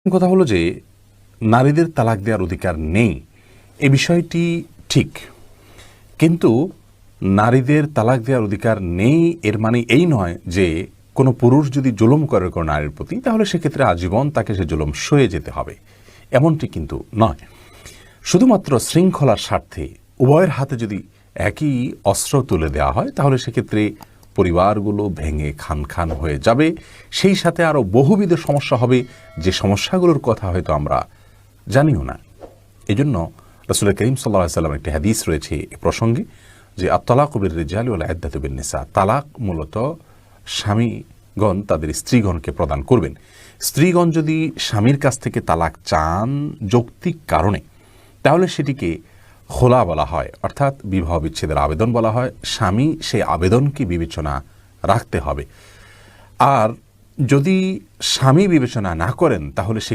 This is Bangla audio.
কথা হলো যে নারীদের তালাক দেওয়ার অধিকার নেই, এ বিষয়টি ঠিক, কিন্তু নারীদের তালাক দেওয়ার অধিকার নেই এর মানে এই নয় যে কোনো পুরুষ যদি জুলুম করে কোনো নারীর প্রতি তাহলে সেক্ষেত্রে আজীবন তাকে সে জুলুম সয়ে যেতে হবে, এমনটি কিন্তু নয়। শুধুমাত্র শৃঙ্খলার স্বার্থে উভয়ের হাতে যদি একই অস্ত্র তুলে দেওয়া হয় তাহলে সেক্ষেত্রে পরিবারগুলো ভেঙে খান খান হয়ে যাবে, সেই সাথে আরও বহুবিধ সমস্যা হবে, যে সমস্যাগুলোর কথা হয়তো আমরা জানিও না। এই জন্য রাসূল করিম সাল্লাল্লাহু আলাইহি ওয়াসাল্লাম একটি হাদিস রয়েছে এ প্রসঙ্গে, যে আত-তালাকু বির-রিজালি ওয়াল ইদ্দাতু বিন-নিসা, তালাক মূলত স্বামীগণ তাদের স্ত্রীগণকে প্রদান করবেন। স্ত্রীগণ যদি স্বামীর কাছ থেকে তালাক চান যৌক্তিক কারণে, তাহলে সেটিকে খোলা বলা হয়, অর্থাৎ বিবাহ বিচ্ছেদের আবেদন বলা হয়। স্বামী সেই আবেদনকে বিবেচনা রাখতে হবে। আর যদি স্বামী বিবেচনা না করেন তাহলে সে